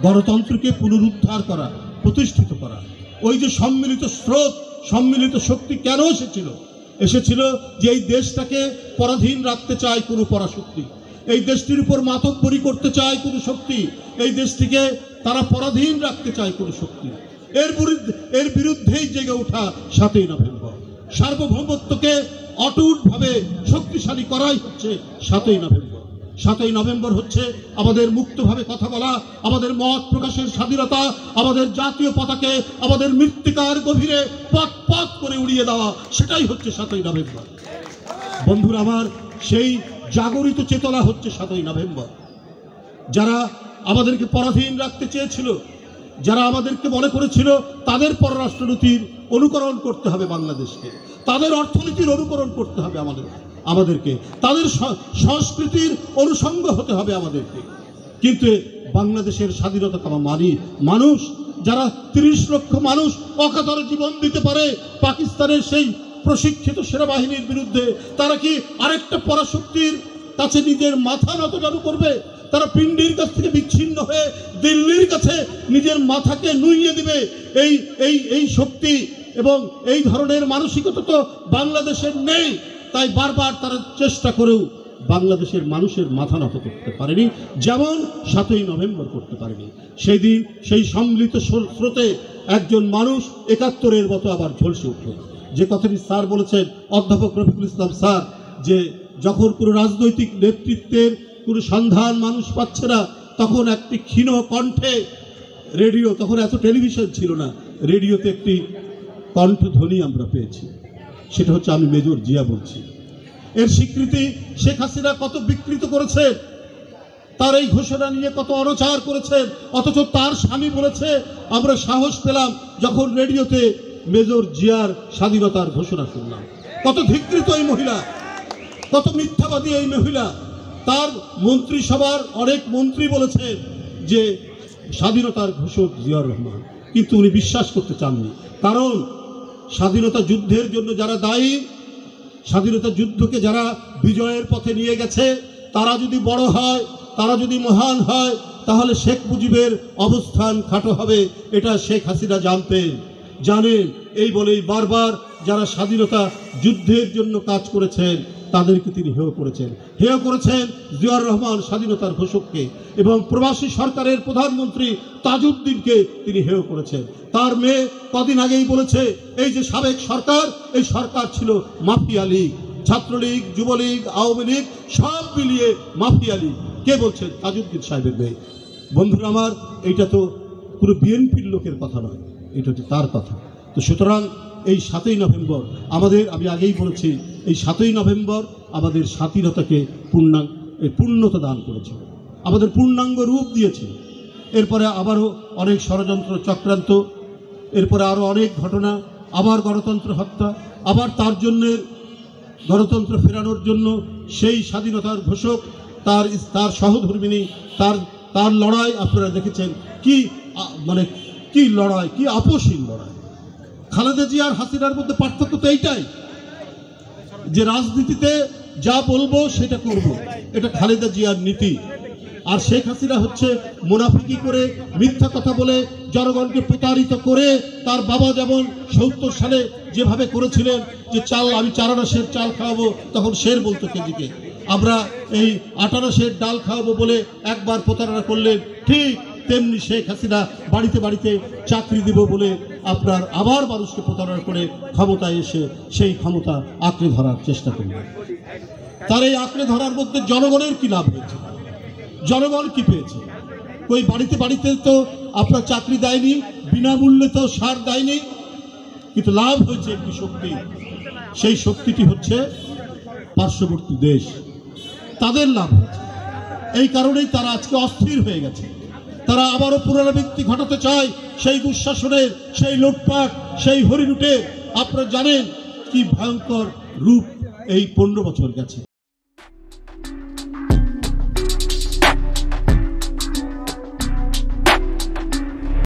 গণতন্ত্রকে পুনরুদ্ধার করা, প্রতিষ্ঠিত করা। ওই যে সম্মিলিত স্রোত, সম্মিলিত শক্তি কেন এসেছিল যে এই দেশটাকে পরাধীন রাখতে চায় কোনো পরাশক্তি, এই দেশটির উপর মাতব্বরি করতে চায় কোনো শক্তি, এই দেশটিকে তারা পরাধীন রাখতে চায় কোনো শক্তি। এর বিরুদ্ধেই জেগে ওঠা 7ই নভেম্বর। সার্বভৌমত্বকে অটুটভাবে শক্তিশালী করাই হচ্ছে 7ই নভেম্বর। 7ই নভেম্বর হচ্ছে আমাদের মুক্তভাবে কথা বলা, আমাদের মত প্রকাশের স্বাধীনতা, আমাদের জাতীয় পতাকে আমাদের মৃত্তিকার গভীরে পথ পথ করে উড়িয়ে দেওয়া, সেটাই হচ্ছে 7ই নভেম্বর। বন্ধুরা আমার, সেই জাগরিত চেতনা হচ্ছে 7ই নভেম্বর। যারা আমাদেরকে পরাধীন রাখতে চেয়েছিল, যারা আমাদেরকে মনে করেছিল তাদের পররাষ্ট্রনীতির অনুকরণ করতে হবে বাংলাদেশকে, তাদের অর্থনীতির অনুকরণ করতে হবে আমাদেরকে, তাদের সংস্কৃতির অনুষঙ্গ হতে হবে আমাদেরকে। কিন্তু বাংলাদেশের স্বাধীনতা মানুষ, যারা 30 লক্ষ মানুষ অকাতরে জীবন দিতে পারে পাকিস্তানের সেই প্রশিক্ষিত সেনাবাহিনীর বিরুদ্ধে, তারা কি আরেকটা পরাশক্তির কাছে নিজের মাথা নত করবে? তারা পিণ্ডির কাছ থেকে বিচ্ছিন্ন হয়ে দিল্লির কাছে নিজের মাথাকে নুইয়ে দিবে? এই শক্তি এবং এই ধরনের মানসিকতা তো বাংলাদেশের নেই। তাই বারবার তারা চেষ্টা করেও বাংলাদেশের মানুষের মাথা নত করতে পারেনি, যেমন 7ই নভেম্বর করতে পারেনি। সেই দিন সেই সম্মিলিত স্রোতে একজন মানুষ 71-এর মতো আবার ঝলসে উঠল। যে কথাটি স্যার বলেছেন, অধ্যাপক রফিকুল ইসলাম স্যার, যে যখন কোনো রাজনৈতিক নেতৃত্বের কোনো সন্ধান মানুষ পাচ্ছে না, তখন একটি ক্ষীণ কণ্ঠে রেডিও, তখন এত টেলিভিশন ছিল না, রেডিওতে একটি কণ্ঠধ্বনি আমরা পেয়েছি। সেটা হচ্ছে আমি মেজর জিয়া বলছি। এর স্বীকৃতি শেখ হাসিনা কত বিকৃত করেছেন, তার এই ঘোষণা নিয়ে কত অনাচার করেছেন, অথচ তার স্বামী বলেছে আমরা সাহস পেলাম যখন রেডিওতে মেজর জিয়ার স্বাধীনতার ঘোষণা শুনলাম। কত ধিকৃত এই মহিলা, কত মিথ্যাবাদী এই মহিলা। তার মন্ত্রিসভার অনেক মন্ত্রী বলেছেন যে স্বাধীনতার ঘোষক জিয়াউর রহমান, কিন্তু উনি বিশ্বাস করতে চাননি। কারণ স্বাধীনতা যুদ্ধের জন্য যারা দায়ী, স্বাধীনতা যুদ্ধকে যারা বিজয়ের পথে নিয়ে গেছে, তারা যদি বড় হয়, তারা যদি মহান হয়, তাহলে শেখ মুজিবের অবস্থান খাটো হবে। এটা শেখ হাসিনা জানেন। এই বলেই বারবার যারা স্বাধীনতা যুদ্ধের জন্য কাজ করেছেন তাদেরকে তিনি হেয় করেছেন জিয়াউর রহমান স্বাধীনতার ঘোষককে, এবং প্রবাসী সরকারের প্রধানমন্ত্রী তাজউদ্দিনকে তিনি হেয় করেছেন। তার মেয়ে কদিন আগেই বলেছে এই যে সাবেক সরকার, এই সরকার ছিল মাফিয়া লীগ, ছাত্রলীগ, যুবলীগ, আওয়ামী লীগ সব মিলিয়ে মাফিয়া লীগ। কে বলছেন? তাজউদ্দিন সাহেবের মেয়ে। বন্ধুরা আমার, এইটা তো পুরো বিএনপির লোকের কথা নয়, এটা হচ্ছে তার কথা। তো সুতরাং এই 7ই নভেম্বর আমাদের, আমি আগেই বলেছি, এই 7ই নভেম্বর আমাদের স্বাধীনতাকে পূর্ণতা দান করেছে, আমাদের পূর্ণাঙ্গ রূপ দিয়েছে। এরপরে আবারও অনেক ষড়যন্ত্র চক্রান্ত, এরপরে আরও অনেক ঘটনা, আবার গণতন্ত্র হত্যা, আবার তার জন্য গণতন্ত্র ফেরানোর জন্য সেই স্বাধীনতার ঘোষক, তার সহধর্মিনী, তার লড়াই আপনারা দেখেছেন। কি লড়াই, কি আপোষহীন লড়াই। খালেদা জিয়া আর হাসিনার মধ্যে পার্থক্য তো এইটাই যে রাজনীতিতে যা বলবো সেটা করব, এটা খালেদা জিয়ার নীতি। আর শেখ হাসিনা হচ্ছে মুনাফিকি করে, মিথ্যা কথা বলে, জনগণকে প্রতারিত করে। তার বাবা যেমন 70 সালে যেভাবে করেছিলেন যে আমি 4 আনা সের চাল খাওয়াবো, তখন শের বলতো কেজিকে। আমরা এই 8 আনা সের ডাল খাওয়াবো বলে একবার প্রতারণা করলেন, ঠিক তেমনি শেখ হাসিনা বাড়িতে বাড়িতে চাকরি দিব বলে আপনার আবার মানুষকে প্রতারণা করে ক্ষমতায় এসে সেই ক্ষমতা আঁকড়ে ধরার চেষ্টা করলেন। তার এই আঁকড়ে ধরার মধ্যে জনগণের কি লাভ হয়েছে? জনগণ কি পেয়েছে? ওই বাড়িতে বাড়িতে তো আপনার চাকরি দেয়নি, বিনামূল্যে তো সার দেয়নি, কিন্তু লাভ হয়েছে একটি শক্তি। সেই শক্তিটি হচ্ছে পার্শ্ববর্তী দেশ, তাদের লাভ হয়েছে। এই কারণেই তারা আজকে অস্থির হয়ে গেছে। তারা আবারও পুনরাবৃত্তি ঘটাতে চায় সেই দুঃশাসনের, সেই লুটপাট, সেই হরিলুটের। আপনারা জানেন কি ভয়ঙ্কর রূপ এই 15 বছর গেছে।